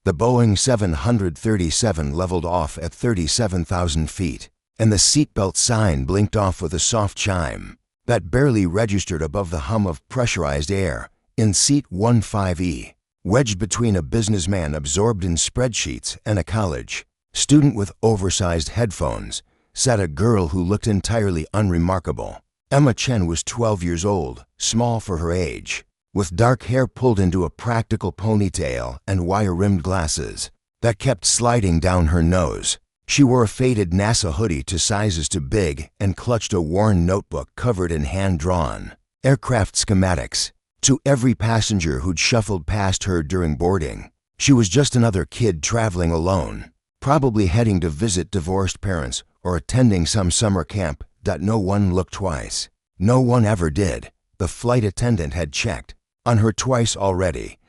The Boeing 737 leveled off at 37,000 feet, and the seatbelt sign blinked off with a soft chime that barely registered above the hum of pressurized air in seat 15E. Wedged between a businessman absorbed in spreadsheets and a college student with oversized headphones sat a girl who looked entirely unremarkable. Emma Chen was 12 years old, small for her age, with dark hair pulled into a practical ponytail and wire-rimmed glasses that kept sliding down her nose. She wore a faded NASA hoodie to sizes too big and clutched a worn notebook covered in hand-drawn aircraft schematics. To every passenger who'd shuffled past her during boarding, she was just another kid traveling alone, probably heading to visit divorced parents or attending some summer camp. No one looked twice. No one ever did. The flight attendant had checked on her twice already,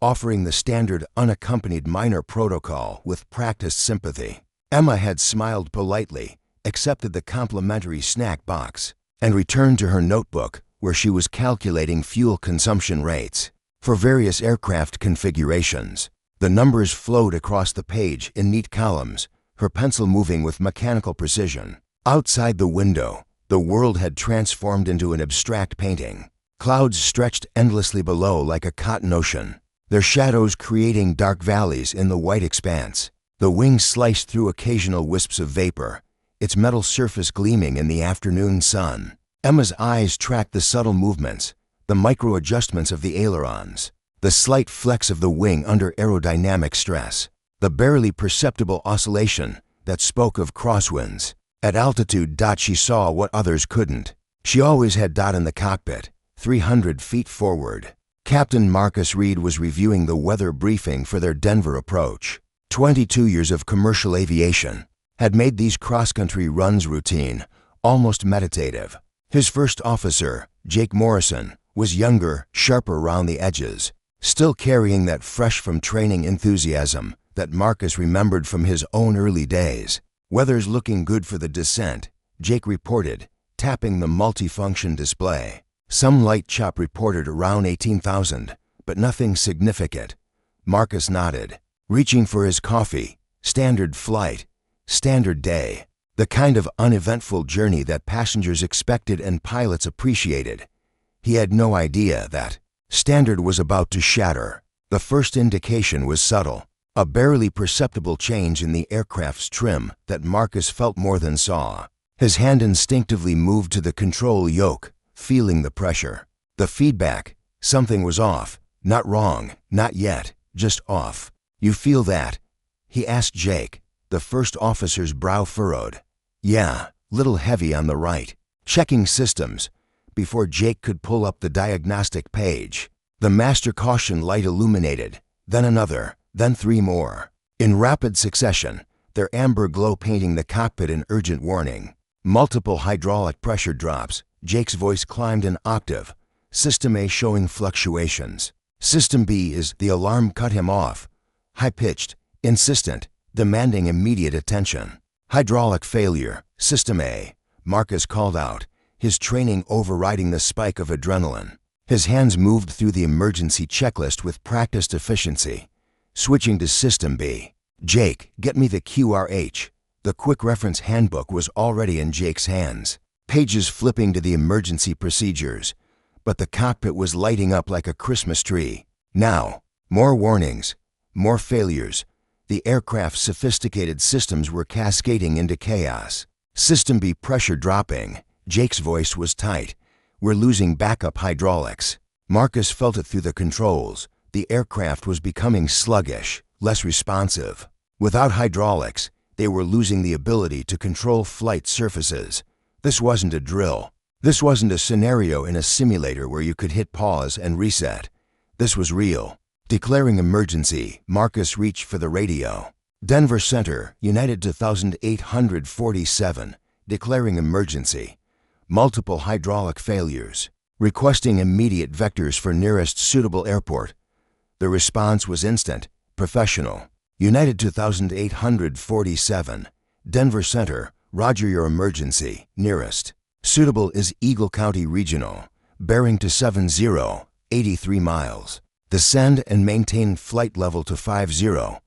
offering the standard unaccompanied minor protocol with practiced sympathy. Emma had smiled politely, accepted the complimentary snack box, and returned to her notebook where she was calculating fuel consumption rates for various aircraft configurations. The numbers flowed across the page in neat columns, her pencil moving with mechanical precision. Outside the window, the world had transformed into an abstract painting. Clouds stretched endlessly below like a cotton ocean, their shadows creating dark valleys in the white expanse. The wings sliced through occasional wisps of vapor, its metal surface gleaming in the afternoon sun. Emma's eyes tracked the subtle movements, the micro-adjustments of the ailerons, the slight flex of the wing under aerodynamic stress, the barely perceptible oscillation that spoke of crosswinds. At altitude, she saw what others couldn't. She always had in the cockpit, 300 feet forward. Captain Marcus Reed was reviewing the weather briefing for their Denver approach. 22 years of commercial aviation had made these cross-country runs routine, almost meditative. His first officer, Jake Morrison, was younger, sharper around the edges, still carrying that fresh from training enthusiasm that Marcus remembered from his own early days. "Weather's looking good for the descent," Jake reported, tapping the multifunction display. Some light chop reported around 18,000, but nothing significant. Marcus nodded, reaching for his coffee. Standard flight, standard day. The kind of uneventful journey that passengers expected and pilots appreciated. He had no idea that standard was about to shatter. The first indication was subtle, a barely perceptible change in the aircraft's trim that Marcus felt more than saw. His hand instinctively moved to the control yoke, feeling the pressure. The feedback, something was off. Not wrong, not yet, just off. "You feel that?" he asked Jake. The first officer's brow furrowed. "Yeah, little heavy on the right." Checking systems. Before Jake could pull up the diagnostic page, the master caution light illuminated, then another, then three more. In rapid succession, their amber glow painting the cockpit in urgent warning. Multiple hydraulic pressure drops. Jake's voice climbed an octave. System A showing fluctuations. System B is the alarm cut him off. High-pitched, insistent, demanding immediate attention. Hydraulic failure. System A, Marcus called out, his training overriding the spike of adrenaline. His hands moved through the emergency checklist with practiced efficiency. Switching to System B. "Jake, get me the QRH." The quick reference handbook was already in Jake's hands, pages flipping to the emergency procedures, but the cockpit was lighting up like a Christmas tree. Now, more warnings, more failures. The aircraft's sophisticated systems were cascading into chaos. System B pressure dropping. Jake's voice was tight. "We're losing backup hydraulics." Marcus felt it through the controls. The aircraft was becoming sluggish, less responsive. Without hydraulics, they were losing the ability to control flight surfaces. This wasn't a drill. This wasn't a scenario in a simulator where you could hit pause and reset. This was real. Declaring emergency, Marcus reached for the radio. "Denver Center, United 2847, declaring emergency. Multiple hydraulic failures. Requesting immediate vectors for nearest suitable airport." The response was instant, professional. "United 2847, Denver Center, roger your emergency, nearest. Suitable is Eagle County Regional, bearing to 70, 83 miles. Descend and maintain flight level to 50,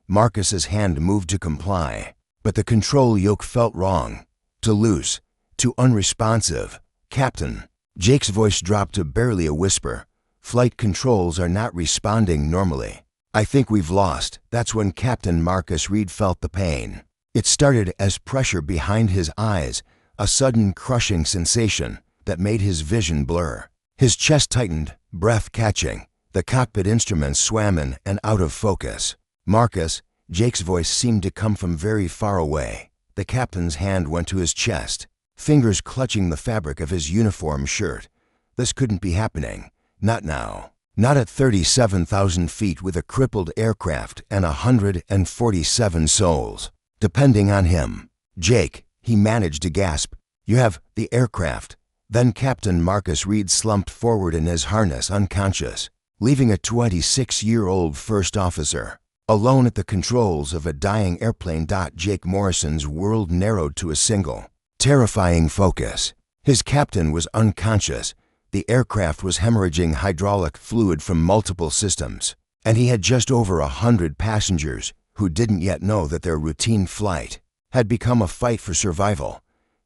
Marcus's hand moved to comply, but the control yoke felt wrong, too loose, too unresponsive. "Captain," Jake's voice dropped to barely a whisper. "Flight controls are not responding normally. I think we've lost." That's when Captain Marcus Reed felt the pain. It started as pressure behind his eyes, a sudden crushing sensation that made his vision blur. His chest tightened, breath catching. The cockpit instruments swam in and out of focus. "Marcus," Jake's voice seemed to come from very far away. The captain's hand went to his chest, fingers clutching the fabric of his uniform shirt. This couldn't be happening. Not now. Not at 37,000 feet with a crippled aircraft and 147 souls depending on him. "Jake," he managed to gasp. "You have the aircraft." Then Captain Marcus Reed slumped forward in his harness unconscious, leaving a 26-year-old first officer alone at the controls of a dying airplane. Jake Morrison's world narrowed to a single, terrifying focus. His captain was unconscious. The aircraft was hemorrhaging hydraulic fluid from multiple systems, and he had just over 100 passengers who didn't yet know that their routine flight had become a fight for survival.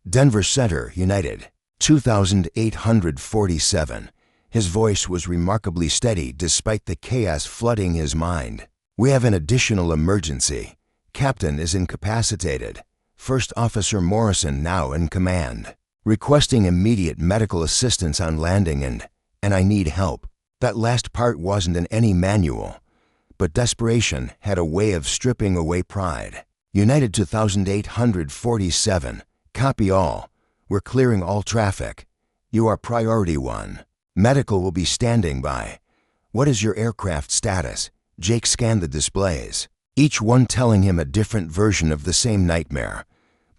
Denver Center, United, 2,847. His voice was remarkably steady despite the chaos flooding his mind. "We have an additional emergency. Captain is incapacitated. First Officer Morrison now in command. Requesting immediate medical assistance on landing and I need help." That last part wasn't in any manual, but desperation had a way of stripping away pride. "United 2,847. Copy all. We're clearing all traffic. You are priority 1. Medical will be standing by. What is your aircraft status?" Jake scanned the displays, each one telling him a different version of the same nightmare.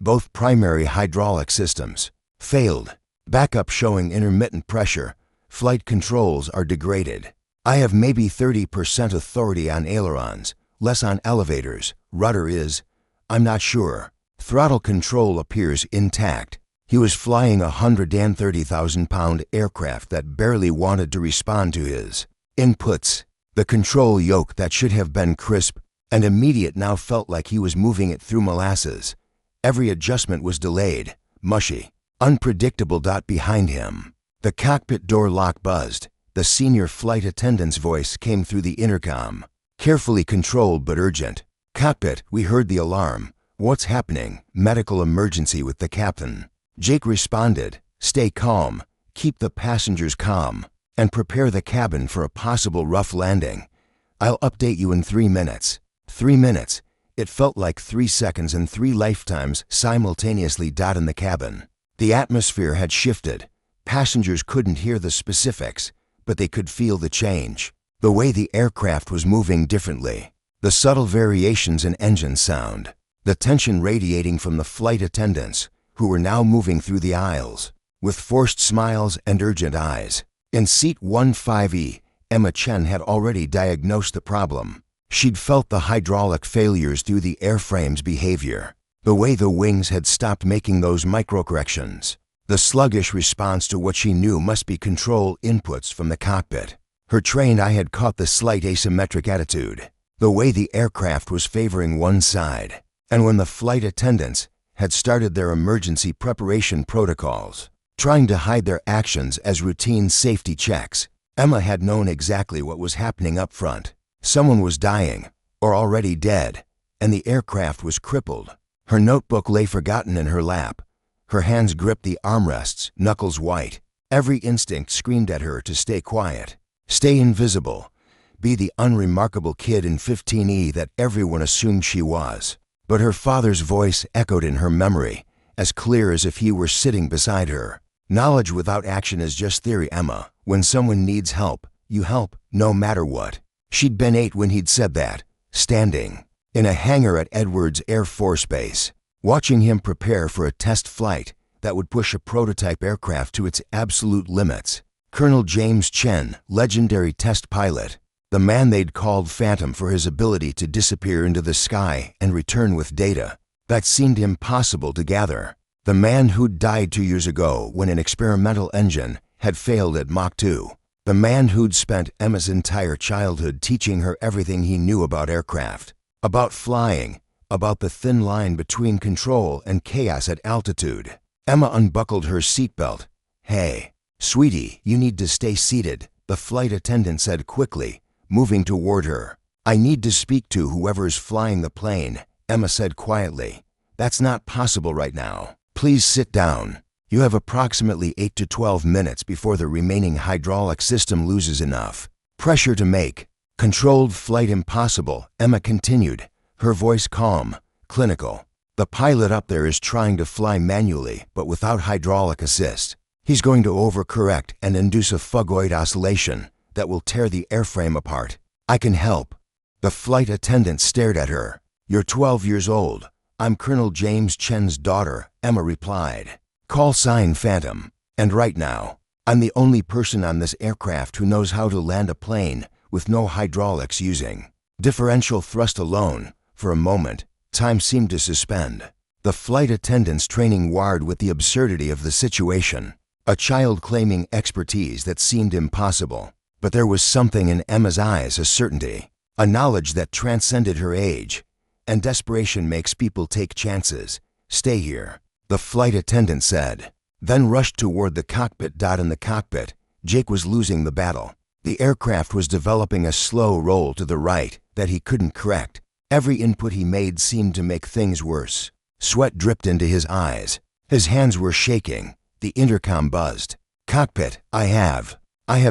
Both primary hydraulic systems failed. Backup showing intermittent pressure. Flight controls are degraded. I have maybe 30% authority on ailerons, less on elevators. Rudder is, I'm not sure. Throttle control appears intact. He was flying a 130,000-pound aircraft that barely wanted to respond to his inputs. The control yoke that should have been crisp and immediate now felt like he was moving it through molasses. Every adjustment was delayed, mushy, unpredictable. Behind him, the cockpit door lock buzzed. The senior flight attendant's voice came through the intercom, carefully controlled but urgent. "Cockpit, we heard the alarm. What's happening?" "Medical emergency with the captain." Jake responded, "Stay calm, keep the passengers calm, and prepare the cabin for a possible rough landing. I'll update you in 3 minutes. 3 minutes. It felt like 3 seconds and 3 lifetimes simultaneously. In the cabin, the atmosphere had shifted. Passengers couldn't hear the specifics, but they could feel the change. The way the aircraft was moving differently. The subtle variations in engine sound. The tension radiating from the flight attendants, who were now moving through the aisles, with forced smiles and urgent eyes. In seat 15E, Emma Chen had already diagnosed the problem. She'd felt the hydraulic failures through the airframe's behavior, the way the wings had stopped making those microcorrections, the sluggish response to what she knew must be control inputs from the cockpit. Her trained eye had caught the slight asymmetric attitude, the way the aircraft was favoring one side. And when the flight attendants had started their emergency preparation protocols, trying to hide their actions as routine safety checks, Emma had known exactly what was happening up front. Someone was dying, or already dead, and the aircraft was crippled. Her notebook lay forgotten in her lap. Her hands gripped the armrests, knuckles white. Every instinct screamed at her to stay quiet, stay invisible, be the unremarkable kid in 15E that everyone assumed she was. But her father's voice echoed in her memory, as clear as if he were sitting beside her. "Knowledge without action is just theory, Emma. When someone needs help, you help, no matter what." She'd been 8 when he'd said that, standing in a hangar at Edwards Air Force Base, watching him prepare for a test flight that would push a prototype aircraft to its absolute limits. Colonel James Chen, legendary test pilot, the man they'd called Phantom for his ability to disappear into the sky and return with data that seemed impossible to gather. The man who'd died 2 years ago when an experimental engine had failed at Mach 2. The man who'd spent Emma's entire childhood teaching her everything he knew about aircraft. About flying, about the thin line between control and chaos at altitude. Emma unbuckled her seatbelt. "Hey, sweetie, you need to stay seated," the flight attendant said quickly, moving toward her. "I need to speak to whoever's flying the plane," Emma said quietly. "That's not possible right now. Please sit down. You have approximately 8 to 12 minutes before the remaining hydraulic system loses enough pressure to make controlled flight impossible," Emma continued, her voice calm, clinical. "The pilot up there is trying to fly manually but without hydraulic assist. He's going to overcorrect and induce a phagoid oscillation that will tear the airframe apart. I can help." The flight attendant stared at her. "You're 12 years old. I'm Colonel James Chen's daughter," Emma replied. "Call sign Phantom. And right now, I'm the only person on this aircraft who knows how to land a plane with no hydraulics using differential thrust alone." For a moment, time seemed to suspend. The flight attendant's training warred with the absurdity of the situation. A child claiming expertise that seemed impossible. But there was something in Emma's eyes, a certainty, a knowledge that transcended her age. "And desperation makes people take chances. Stay here," the flight attendant said, then rushed toward the cockpit. In the cockpit, Jake was losing the battle. The aircraft was developing a slow roll to the right that he couldn't correct. Every input he made seemed to make things worse. Sweat dripped into his eyes. His hands were shaking. The intercom buzzed. "Cockpit, I have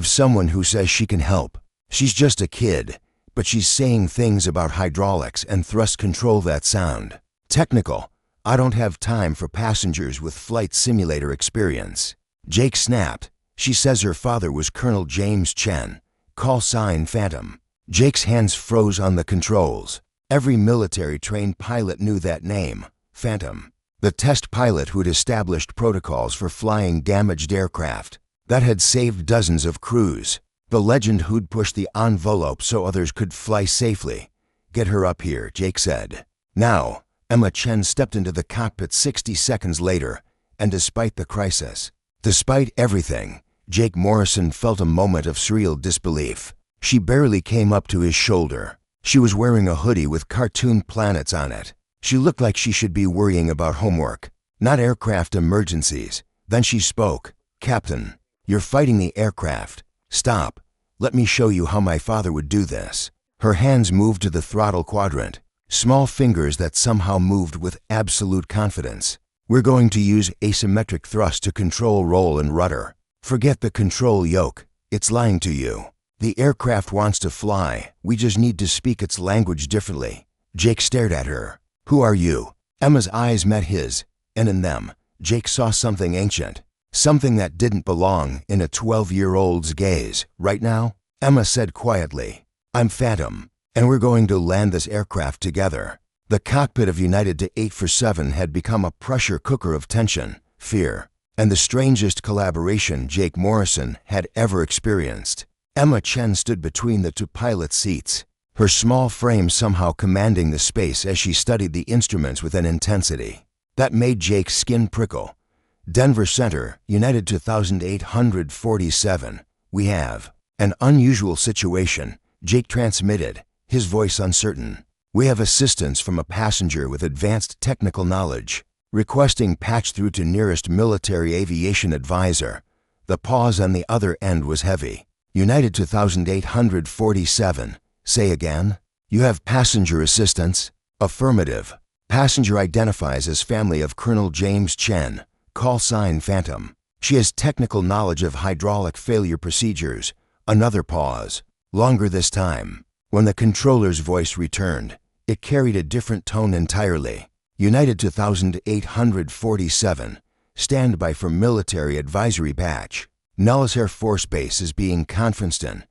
someone who says she can help. She's just a kid, but she's saying things about hydraulics and thrust control that sound technical. I don't have time for passengers with flight simulator experience." Jake snapped. "She says her father was Colonel James Chen. Call sign Phantom." Jake's hands froze on the controls. Every military-trained pilot knew that name, Phantom. The test pilot who'd established protocols for flying damaged aircraft that had saved dozens of crews. The legend who'd pushed the envelope so others could fly safely. "Get her up here," Jake said. Now, Emma Chen stepped into the cockpit 60 seconds later, and despite the crisis, despite everything, Jake Morrison felt a moment of surreal disbelief. She barely came up to his shoulder. She was wearing a hoodie with cartoon planets on it. She looked like she should be worrying about homework, not aircraft emergencies. Then she spoke. "Captain, you're fighting the aircraft. Stop. Let me show you how my father would do this." Her hands moved to the throttle quadrant, small fingers that somehow moved with absolute confidence. "We're going to use asymmetric thrust to control roll and rudder. Forget the control yoke. It's lying to you. The aircraft wants to fly. We just need to speak its language differently." Jake stared at her. "Who are you?" Emma's eyes met his, and in them, Jake saw something ancient, something that didn't belong in a 12-year-old's gaze. "Right now," Emma said quietly, "I'm Phantom, and we're going to land this aircraft together." The cockpit of United to 847 had become a pressure cooker of tension, fear, and the strangest collaboration Jake Morrison had ever experienced. Emma Chen stood between the two pilot seats, her small frame somehow commanding the space as she studied the instruments with an intensity that made Jake's skin prickle. "Denver Center, United 2847. We have an unusual situation," Jake transmitted, his voice uncertain. "We have assistance from a passenger with advanced technical knowledge, requesting patch through to nearest military aviation advisor." The pause on the other end was heavy. "United 2847. Say again?" "You have passenger assistance?" "Affirmative. Passenger identifies as family of Colonel James Chen. Call sign Phantom. She has technical knowledge of hydraulic failure procedures." Another pause, longer this time. When the controller's voice returned, it carried a different tone entirely. "United 2847. Stand by for military advisory patch. Nellis Air Force Base is being conferenced in."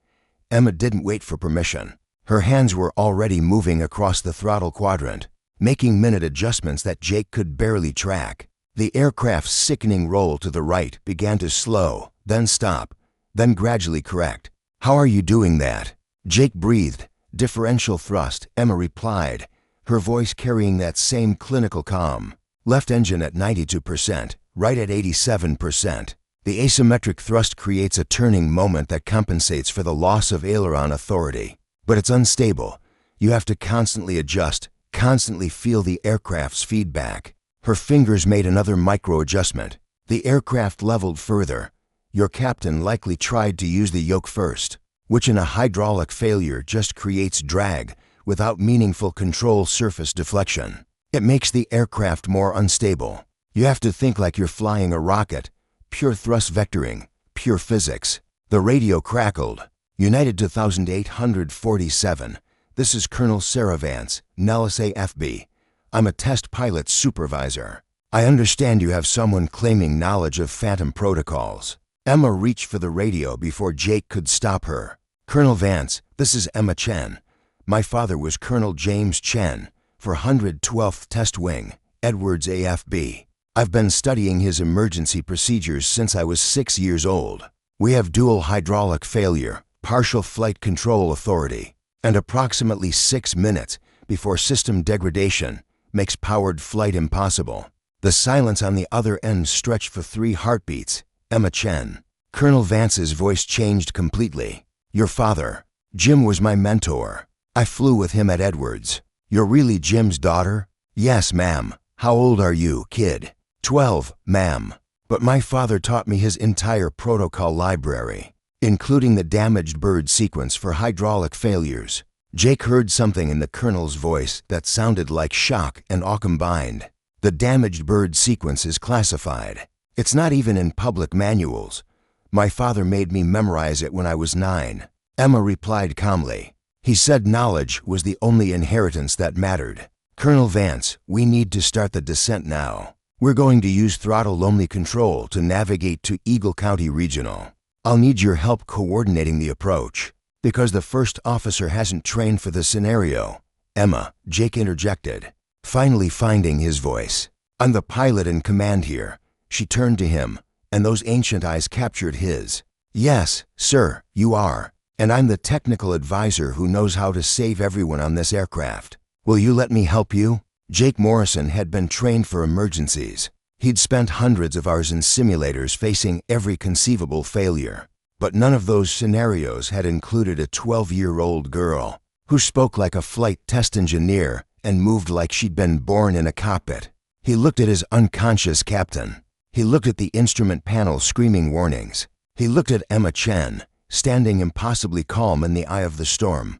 Emma didn't wait for permission. Her hands were already moving across the throttle quadrant, making minute adjustments that Jake could barely track. The aircraft's sickening roll to the right began to slow, then stop, then gradually correct. "How are you doing that?" Jake breathed. "Differential thrust," Emma replied, her voice carrying that same clinical calm. "Left engine at 92%, right at 87%. The asymmetric thrust creates a turning moment that compensates for the loss of aileron authority. But it's unstable. You have to constantly adjust, constantly feel the aircraft's feedback. Her fingers made another micro-adjustment. The aircraft leveled further. Your captain likely tried to use the yoke first, which in a hydraulic failure just creates drag without meaningful control surface deflection. It makes the aircraft more unstable. You have to think like you're flying a rocket. Pure thrust vectoring, pure physics. The radio crackled. United 2847. This is Colonel Sarah Vance, Nellis AFB. I'm a test pilot supervisor. I understand you have someone claiming knowledge of phantom protocols. Emma reached for the radio before Jake could stop her. Colonel Vance, this is Emma Chen. My father was Colonel James Chen, for 112th Test Wing, Edwards AFB. I've been studying his emergency procedures since I was 6 years old. We have dual hydraulic failure, partial flight control authority, and approximately 6 minutes before system degradation makes powered flight impossible. The silence on the other end stretched for 3 heartbeats. Emma Chen. Colonel Vance's voice changed completely. Your father, Jim, was my mentor. I flew with him at Edwards. You're really Jim's daughter? Yes, ma'am. How old are you, kid? 12, ma'am. But my father taught me his entire protocol library, including the damaged bird sequence for hydraulic failures. Jake heard something in the colonel's voice that sounded like shock and awe combined. The damaged bird sequence is classified. It's not even in public manuals. My father made me memorize it when I was 9. Emma replied calmly. He said knowledge was the only inheritance that mattered. Colonel Vance, we need to start the descent now. We're going to use throttle-only control to navigate to Eagle County Regional. I'll need your help coordinating the approach, because the first officer hasn't trained for the scenario. Emma, Jake interjected, finally finding his voice. I'm the pilot in command here. She turned to him, and those ancient eyes captured his. Yes, sir, you are. And I'm the technical advisor who knows how to save everyone on this aircraft. Will you let me help you? Jake Morrison had been trained for emergencies. He'd spent hundreds of hours in simulators facing every conceivable failure. But none of those scenarios had included a 12-year-old girl who spoke like a flight test engineer and moved like she'd been born in a cockpit. He looked at his unconscious captain. He looked at the instrument panel screaming warnings. He looked at Emma Chen, standing impossibly calm in the eye of the storm.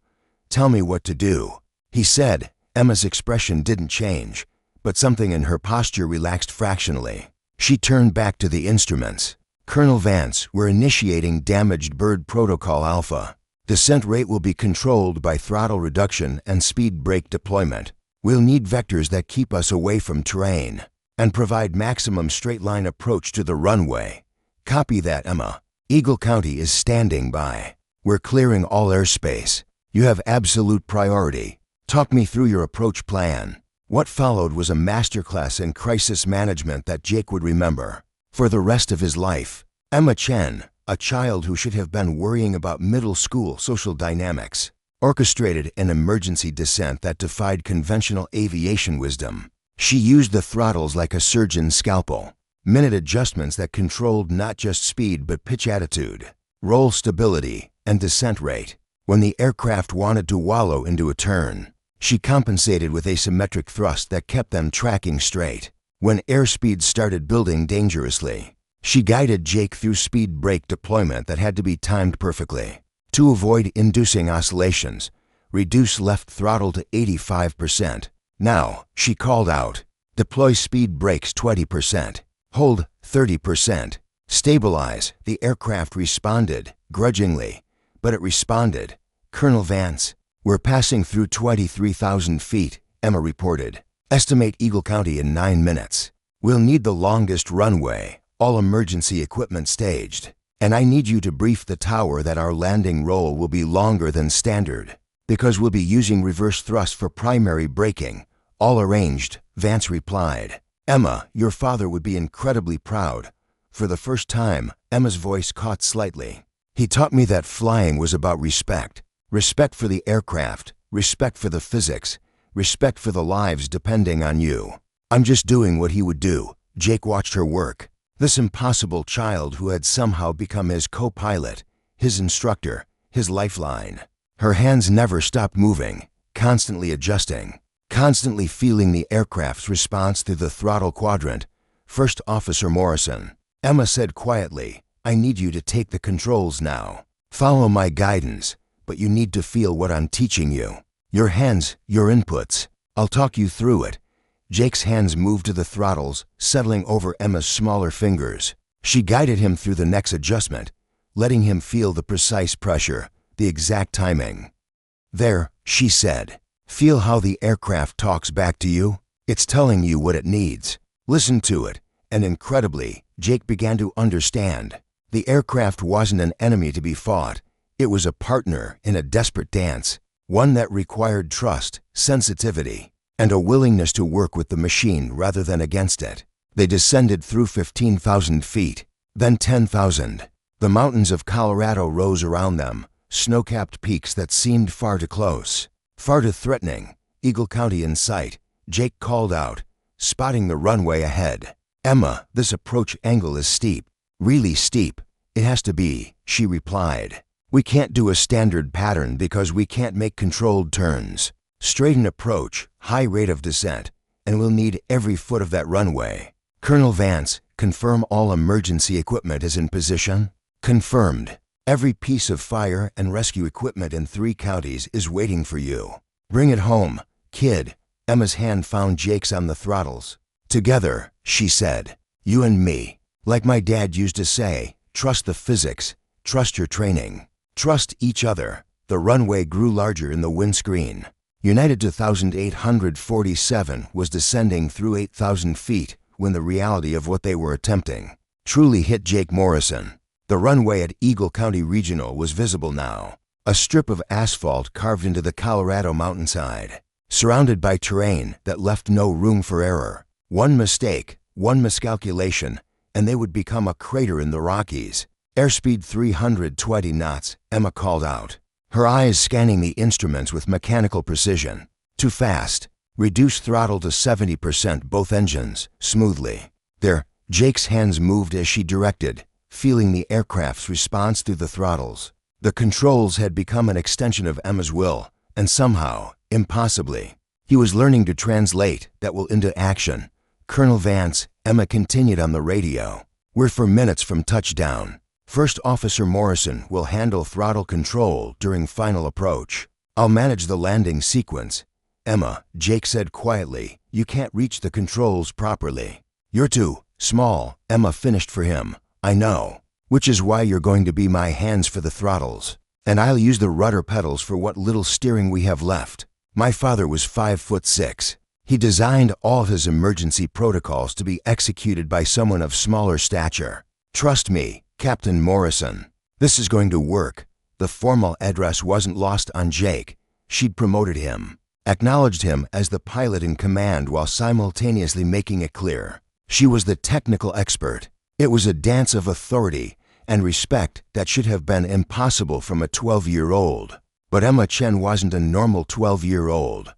Tell me what to do, he said. Emma's expression didn't change, but something in her posture relaxed fractionally. She turned back to the instruments. Colonel Vance, we're initiating damaged bird protocol alpha. Descent rate will be controlled by throttle reduction and speed brake deployment. We'll need vectors that keep us away from terrain and provide maximum straight-line approach to the runway. Copy that, Emma. Eagle County is standing by. We're clearing all airspace. You have absolute priority. Talk me through your approach plan. What followed was a masterclass in crisis management that Jake would remember for the rest of his life. Emma Chen, a child who should have been worrying about middle school social dynamics, orchestrated an emergency descent that defied conventional aviation wisdom. She used the throttles like a surgeon's scalpel. Minute adjustments that controlled not just speed but pitch attitude, roll stability, and descent rate. When the aircraft wanted to wallow into a turn, she compensated with asymmetric thrust that kept them tracking straight. When airspeed started building dangerously, she guided Jake through speed brake deployment that had to be timed perfectly. To avoid inducing oscillations, reduce left throttle to 85%. Now, she called out, deploy speed brakes 20%. Hold 30%. Stabilize. The aircraft responded, grudgingly, but it responded. Colonel Vance, we're passing through 23,000 feet, Emma reported. Estimate Eagle County in 9 minutes. We'll need the longest runway, all emergency equipment staged. And I need you to brief the tower that our landing roll will be longer than standard, because we'll be using reverse thrust for primary braking. All arranged, Vance replied. Emma, your father would be incredibly proud. For the first time, Emma's voice caught slightly. He taught me that flying was about respect. Respect for the aircraft, respect for the physics, respect for the lives depending on you. I'm just doing what he would do. Jake watched her work. This impossible child who had somehow become his co-pilot, his instructor, his lifeline. Her hands never stopped moving, constantly adjusting, constantly feeling the aircraft's response through the throttle quadrant. First Officer Morrison, Emma said quietly, I need you to take the controls now. Follow my guidance, but you need to feel what I'm teaching you. Your hands, your inputs. I'll talk you through it. Jake's hands moved to the throttles, settling over Emma's smaller fingers. She guided him through the next adjustment, letting him feel the precise pressure, the exact timing. There, she said. Feel how the aircraft talks back to you? It's telling you what it needs. Listen to it. And incredibly, Jake began to understand. The aircraft wasn't an enemy to be fought. It was a partner in a desperate dance, one that required trust, sensitivity, and a willingness to work with the machine rather than against it. They descended through 15,000 feet, then 10,000. The mountains of Colorado rose around them, snow-capped peaks that seemed far too close, far too threatening. Eagle County in sight, Jake called out, spotting the runway ahead. Emma, this approach angle is steep. Really steep. It has to be, she replied. We can't do a standard pattern because we can't make controlled turns. Straighten approach, high rate of descent, and we'll need every foot of that runway. Colonel Vance, confirm all emergency equipment is in position? Confirmed. Every piece of fire and rescue equipment in 3 counties is waiting for you. Bring it home, kid. Emma's hand found Jake's on the throttles. Together, she said. You and me. Like my dad used to say, trust the physics, trust your training, trust each other. The runway grew larger in the windscreen. United 2847 was descending through 8,000 feet when the reality of what they were attempting truly hit Jake Morrison. The runway at Eagle County Regional was visible now, a strip of asphalt carved into the Colorado mountainside, surrounded by terrain that left no room for error. One mistake, one miscalculation, and they would become a crater in the Rockies. Airspeed 320 knots, Emma called out, her eyes scanning the instruments with mechanical precision. Too fast. Reduce throttle to 70%, both engines, smoothly. There, Jake's hands moved as she directed, feeling the aircraft's response through the throttles. The controls had become an extension of Emma's will, and somehow, impossibly, he was learning to translate that will into action. Colonel Vance, Emma continued on the radio. We're 4 minutes from touchdown. First Officer Morrison will handle throttle control during final approach. I'll manage the landing sequence. Emma, Jake said quietly, you can't reach the controls properly. You're too small, Emma finished for him. I know. Which is why you're going to be my hands for the throttles. And I'll use the rudder pedals for what little steering we have left. My father was 5'6". He designed all of his emergency protocols to be executed by someone of smaller stature. Trust me, Captain Morrison. This is going to work. The formal address wasn't lost on Jake. She'd promoted him, acknowledged him as the pilot in command while simultaneously making it clear. She was the technical expert. It was a dance of authority and respect that should have been impossible from a 12-year-old. But Emma Chen wasn't a normal 12-year-old.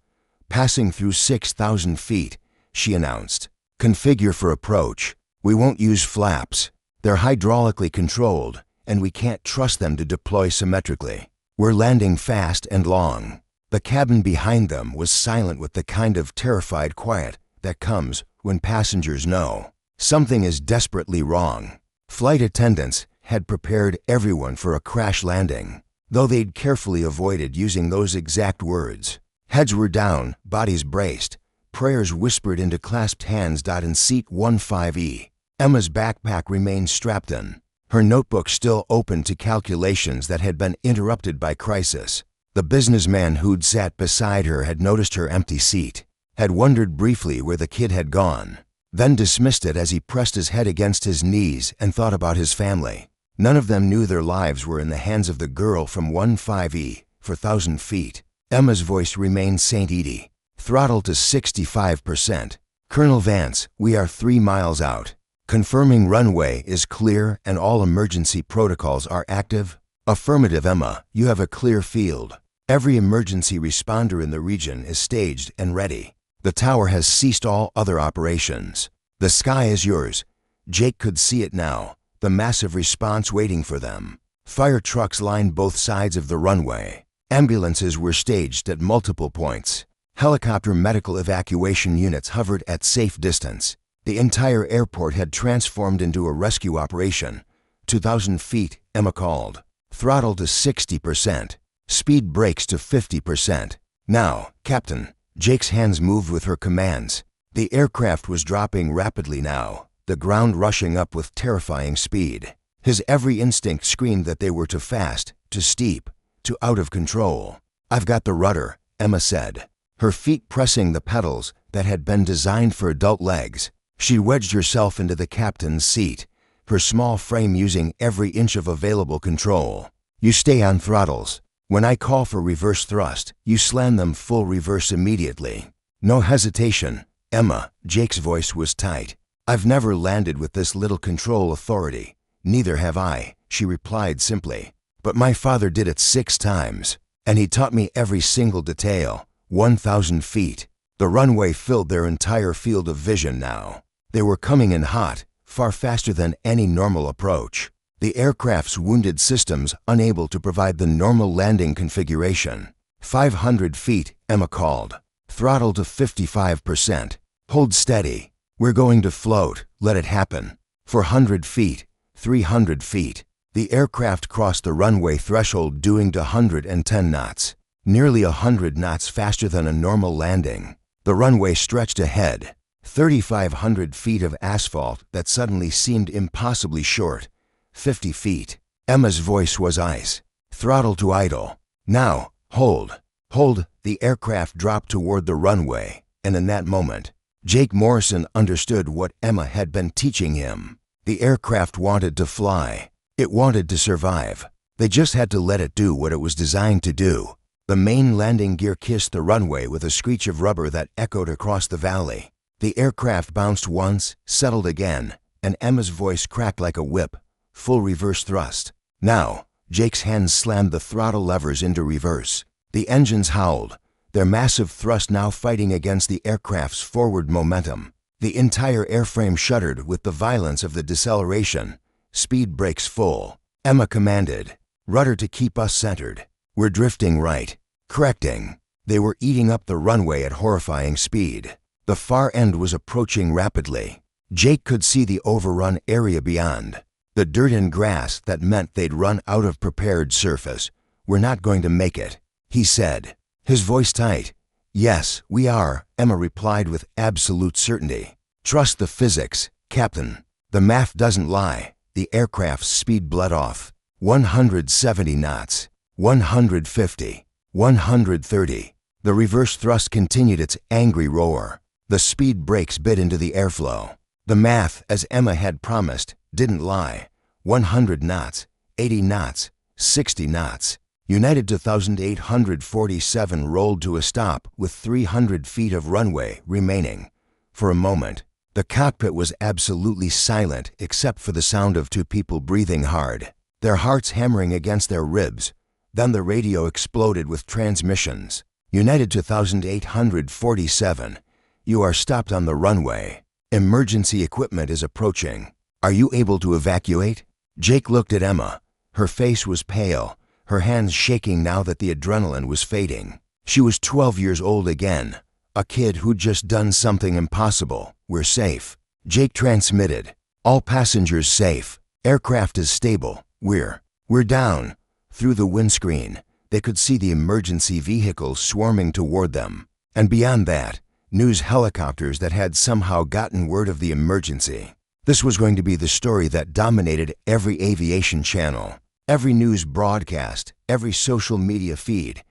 Passing through 6,000 feet, she announced. Configure for approach. We won't use flaps. They're hydraulically controlled, and we can't trust them to deploy symmetrically. We're landing fast and long. The cabin behind them was silent with the kind of terrified quiet that comes when passengers know something is desperately wrong. Flight attendants had prepared everyone for a crash landing, though they'd carefully avoided using those exact words. Heads were down, bodies braced, prayers whispered into clasped hands. In seat 15E, Emma's backpack remained strapped in, her notebook still open to calculations that had been interrupted by crisis. The businessman who'd sat beside her had noticed her empty seat, had wondered briefly where the kid had gone, then dismissed it as he pressed his head against his knees and thought about his family. None of them knew their lives were in the hands of the girl from 15E, 4,000 feet. Emma's voice remained St. Edie. Throttle to 65%. Colonel Vance, we are 3 miles out. Confirming runway is clear and all emergency protocols are active? Affirmative, Emma. You have a clear field. Every emergency responder in the region is staged and ready. The tower has ceased all other operations. The sky is yours. Jake could see it now, the massive response waiting for them. Fire trucks lined both sides of the runway. Ambulances were staged at multiple points. Helicopter medical evacuation units hovered at safe distance. The entire airport had transformed into a rescue operation. 2,000 feet, Emma called. Throttle to 60%. Speed brakes to 50%. Now, Captain. Jake's hands moved with her commands. The aircraft was dropping rapidly now, the ground rushing up with terrifying speed. His every instinct screamed that they were too fast, too steep, too out of control. "I've got the rudder," Emma said, her feet pressing the pedals that had been designed for adult legs. She wedged herself into the captain's seat, her small frame using every inch of available control. "You stay on throttles. When I call for reverse thrust, you slam them full reverse immediately. No hesitation." "Emma," Jake's voice was tight. "I've never landed with this little control authority." "Neither have I," she replied simply. "But my father did it 6 times, and he taught me every single detail." 1,000 feet. The runway filled their entire field of vision now. They were coming in hot, far faster than any normal approach. The aircraft's wounded systems unable to provide the normal landing configuration. 500 feet, Emma called. Throttle to 55%. "Hold steady. We're going to float. Let it happen." 400 feet, 300 feet. The aircraft crossed the runway threshold doing to 110 knots. Nearly 100 knots faster than a normal landing. The runway stretched ahead. 3,500 feet of asphalt that suddenly seemed impossibly short. 50 feet. Emma's voice was ice. "Throttle to idle. Now, hold. Hold." The aircraft dropped toward the runway, and in that moment, Jake Morrison understood what Emma had been teaching him. The aircraft wanted to fly. It wanted to survive. They just had to let it do what it was designed to do. The main landing gear kissed the runway with a screech of rubber that echoed across the valley. The aircraft bounced once, settled again, and Emma's voice cracked like a whip. "Full reverse thrust." Now, Jake's hands slammed the throttle levers into reverse. The engines howled, their massive thrust now fighting against the aircraft's forward momentum. The entire airframe shuddered with the violence of the deceleration. "Speed brakes full," Emma commanded. "Rudder to keep us centered. We're drifting right." Correcting. They were eating up the runway at horrifying speed. The far end was approaching rapidly. Jake could see the overrun area beyond. The dirt and grass that meant they'd run out of prepared surface. "We're not going to make it," he said, his voice tight. "Yes, we are," Emma replied with absolute certainty. "Trust the physics, Captain. The math doesn't lie." The aircraft's speed bled off. 170 knots. 150. 130. The reverse thrust continued its angry roar. The speed brakes bit into the airflow. The math, as Emma had promised, didn't lie. 100 knots, 80 knots, 60 knots. United 2847 rolled to a stop with 300 feet of runway remaining. For a moment, the cockpit was absolutely silent except for the sound of 2 people breathing hard, their hearts hammering against their ribs. Then the radio exploded with transmissions. "United 2847, you are stopped on the runway. Emergency equipment is approaching. Are you able to evacuate?" Jake looked at Emma. Her face was pale, her hands shaking now that the adrenaline was fading. She was 12 years old again, a kid who'd just done something impossible. "We're safe." Jake transmitted. "All passengers safe. Aircraft is stable. We're down." Through the windscreen, they could see the emergency vehicles swarming toward them. And beyond that, news helicopters that had somehow gotten word of the emergency. This was going to be the story that dominated every aviation channel, every news broadcast, every social media feed.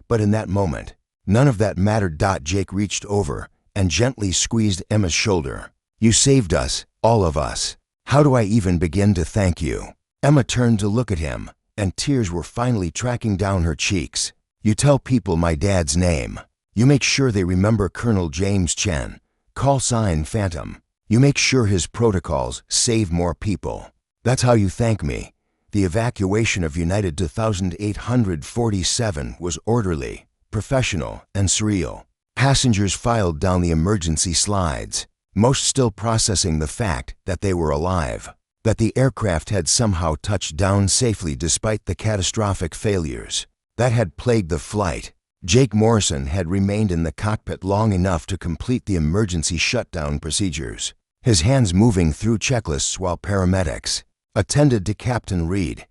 But in that moment, none of that mattered. Jake reached over and gently squeezed Emma's shoulder. "You saved us, all of us. How do I even begin to thank you?" Emma turned to look at him, and tears were finally tracking down her cheeks. "You tell people my dad's name. You make sure they remember Colonel James Chen, call sign Phantom. You make sure his protocols save more people. That's how you thank me." The evacuation of United 2847 was orderly, professional, and surreal. Passengers filed down the emergency slides, most still processing the fact that they were alive, that the aircraft had somehow touched down safely despite the catastrophic failures. that had plagued the flight. Jake Morrison had remained in the cockpit long enough to complete the emergency shutdown procedures, his hands moving through checklists while paramedics attended to Captain Reed.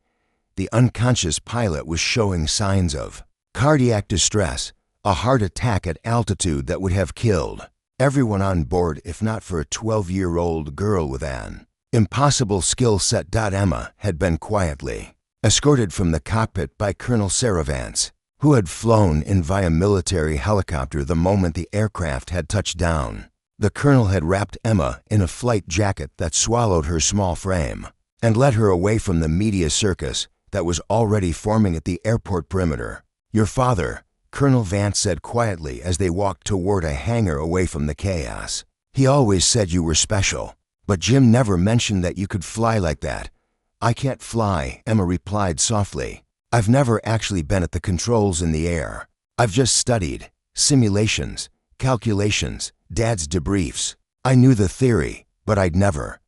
The unconscious pilot was showing signs of cardiac distress, a heart attack at altitude that would have killed everyone on board if not for a 12-year-old girl with an impossible skill set. Emma had been quietly escorted from the cockpit by Colonel Sarah Vance, who had flown in via military helicopter the moment the aircraft had touched down. The colonel had wrapped Emma in a flight jacket that swallowed her small frame and led her away from the media circus that was already forming at the airport perimeter. "Your father," Colonel Vance said quietly as they walked toward a hangar away from the chaos. "He always said you were special, but Jim never mentioned that you could fly like that." "I can't fly," Emma replied softly. "I've never actually been at the controls in the air. I've just studied simulations, calculations, Dad's debriefs. I knew the theory, but I'd never."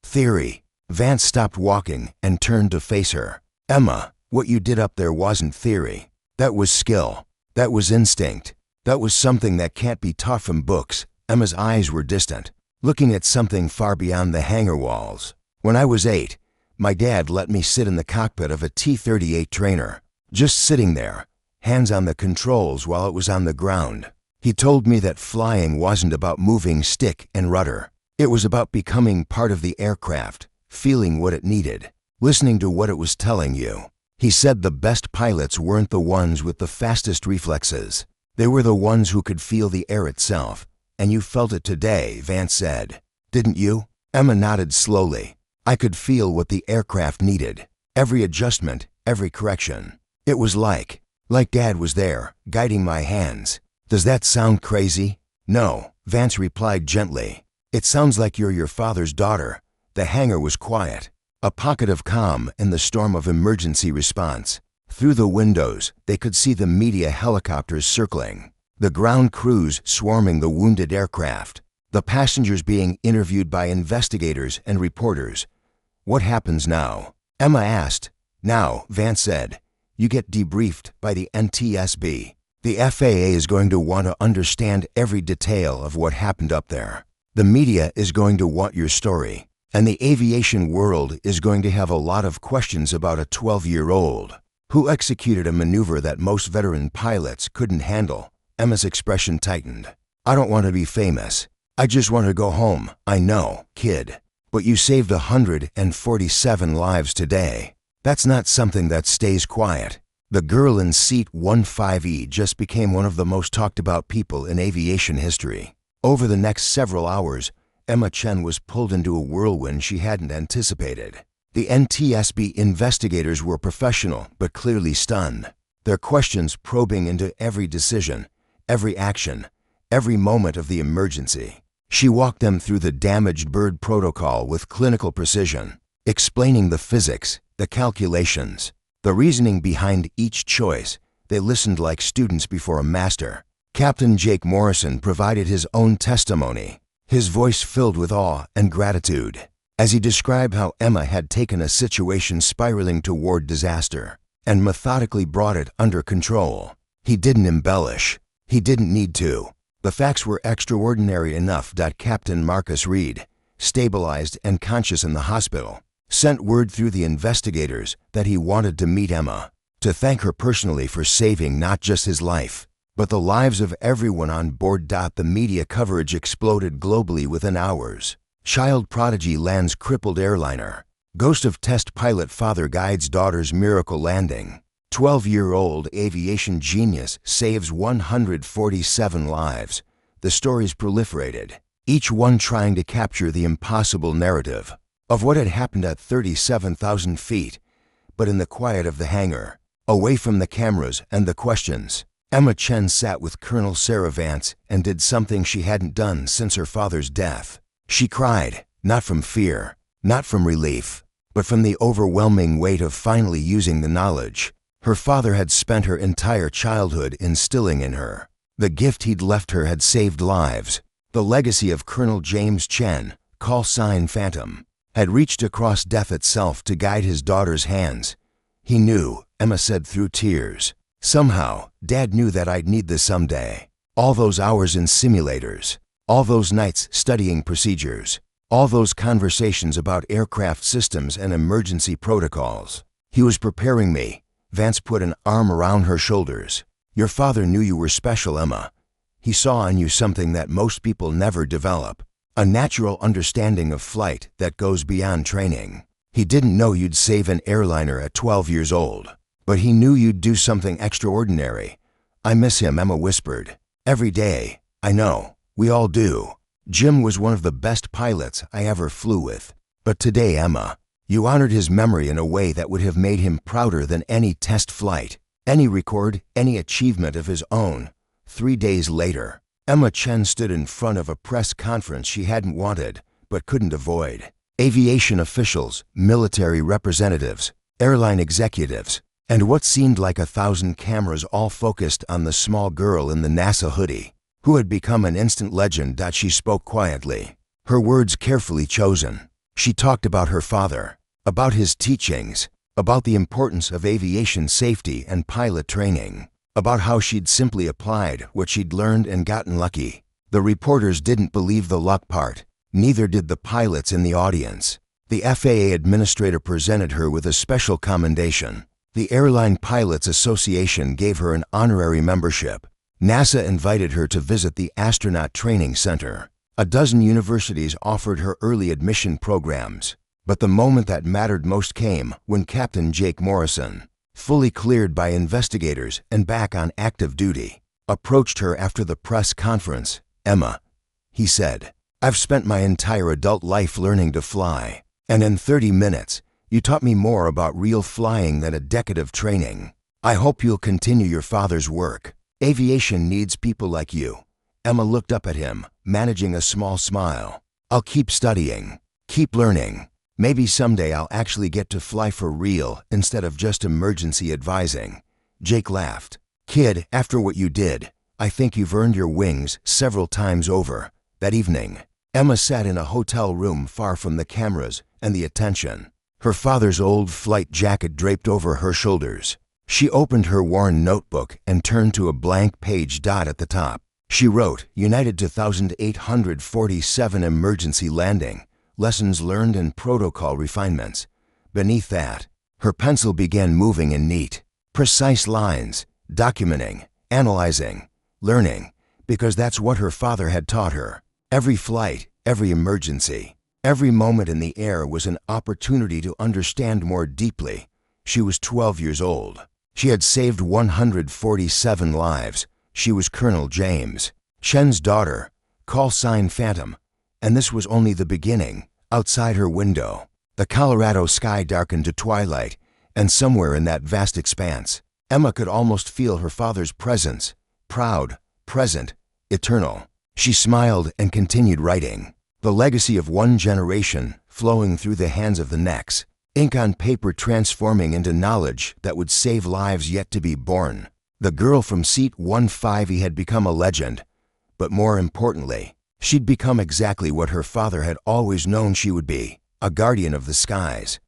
"Theory?" Vance stopped walking and turned to face her. "Emma, what you did up there wasn't theory. That was skill. That was instinct. That was something that can't be taught from books." Emma's eyes were distant, looking at something far beyond the hangar walls. "When I was 8, my dad let me sit in the cockpit of a T-38 trainer, just sitting there, hands on the controls while it was on the ground. He told me that flying wasn't about moving stick and rudder. It was about becoming part of the aircraft, feeling what it needed, listening to what it was telling you. He said the best pilots weren't the ones with the fastest reflexes. They were the ones who could feel the air itself. And you felt it today," Vance said. "Didn't you?" Emma nodded slowly. "I could feel what the aircraft needed. Every adjustment, every correction. It was like Dad was there, guiding my hands." "Does that sound crazy?" "No," Vance replied gently. "It sounds like you're your father's daughter." The hangar was quiet, a pocket of calm in the storm of emergency response. Through the windows, they could see the media helicopters circling, the ground crews swarming the wounded aircraft, the passengers being interviewed by investigators and reporters. "What happens now?" Emma asked. "Now," Vance said, "you get debriefed by the NTSB. The FAA is going to want to understand every detail of what happened up there. The media is going to want your story. And the aviation world is going to have a lot of questions about a 12-year-old who executed a maneuver that most veteran pilots couldn't handle." Emma's expression tightened. "I don't want to be famous. I just want to go home. I know, kid. But you saved 147 lives today. That's not something that stays quiet." The girl in seat 15E just became one of the most talked about people in aviation history. Over the next several hours, Emma Chen was pulled into a whirlwind she hadn't anticipated. The NTSB investigators were professional but clearly stunned, their questions probing into every decision, every action, every moment of the emergency. She walked them through the damaged bird protocol with clinical precision, explaining the physics, the calculations, the reasoning behind each choice. They listened like students before a master. Captain Jake Morrison provided his own testimony, his voice filled with awe and gratitude, as he described how Emma had taken a situation spiraling toward disaster and methodically brought it under control. He didn't embellish. He didn't need to. The facts were extraordinary enough. Captain Marcus Reed, stabilized and conscious in the hospital, sent word through the investigators that he wanted to meet Emma, to thank her personally for saving not just his life, but the lives of everyone on board. The media coverage exploded globally within hours. Child prodigy lands crippled airliner. Ghost of test pilot father guides daughter's miracle landing. 12-year-old aviation genius saves 147 lives. The stories proliferated, each one trying to capture the impossible narrative of what had happened at 37,000 feet, but in the quiet of the hangar, away from the cameras and the questions. Emma Chen sat with Colonel Sarah Vance and did something she hadn't done since her father's death. She cried, not from fear, not from relief, but from the overwhelming weight of finally using the knowledge her father had spent her entire childhood instilling in her. The gift he'd left her had saved lives. The legacy of Colonel James Chen, call sign Phantom, had reached across death itself to guide his daughter's hands. He knew, Emma said through tears. Somehow, Dad knew that I'd need this someday. All those hours in simulators, all those nights studying procedures, all those conversations about aircraft systems and emergency protocols. He was preparing me. Vance put an arm around her shoulders. Your father knew you were special, Emma. He saw in you something that most people never develop, a natural understanding of flight that goes beyond training. He didn't know you'd save an airliner at 12 years old, but he knew you'd do something extraordinary. I miss him, Emma whispered. Every day. I know. We all do. Jim was one of the best pilots I ever flew with. But today, Emma, you honored his memory in a way that would have made him prouder than any test flight, any record, any achievement of his own. 3 days later, Emma Chen stood in front of a press conference she hadn't wanted, but couldn't avoid. Aviation officials, military representatives, airline executives, and what seemed like 1,000 cameras all focused on the small girl in the NASA hoodie, who had become an instant legend. She spoke quietly, her words carefully chosen. She talked about her father, about his teachings, about the importance of aviation safety and pilot training, about how she'd simply applied what she'd learned and gotten lucky. The reporters didn't believe the luck part, neither did the pilots in the audience. The FAA administrator presented her with a special commendation. The Airline Pilots Association gave her an honorary membership. NASA invited her to visit the Astronaut Training Center. A dozen universities offered her early admission programs. But the moment that mattered most came when Captain Jake Morrison, fully cleared by investigators and back on active duty, approached her after the press conference. Emma, he said, I've spent my entire adult life learning to fly, and in 30 minutes, you taught me more about real flying than a decade of training. I hope you'll continue your father's work. Aviation needs people like you. Emma looked up at him, managing a small smile. I'll keep studying, keep learning. Maybe someday I'll actually get to fly for real instead of just emergency advising. Jake laughed. Kid, after what you did, I think you've earned your wings several times over. That evening, Emma sat in a hotel room far from the cameras and the attention. Her father's old flight jacket draped over her shoulders. She opened her worn notebook and turned to a blank page at the top. She wrote, United 2847 emergency landing, lessons learned and protocol refinements. Beneath that, her pencil began moving in neat, precise lines, documenting, analyzing, learning, because that's what her father had taught her. Every flight, every emergency, every moment in the air was an opportunity to understand more deeply. She was 12 years old. She had saved 147 lives. She was Colonel James Chen's daughter, call sign Phantom, and this was only the beginning. Outside her window, the Colorado sky darkened to twilight, and somewhere in that vast expanse, Emma could almost feel her father's presence, proud, present, eternal. She smiled and continued writing. The legacy of one generation flowing through the hands of the next, ink on paper transforming into knowledge that would save lives yet to be born. The girl from seat 150 had become a legend, but more importantly, she'd become exactly what her father had always known she would be, a guardian of the skies.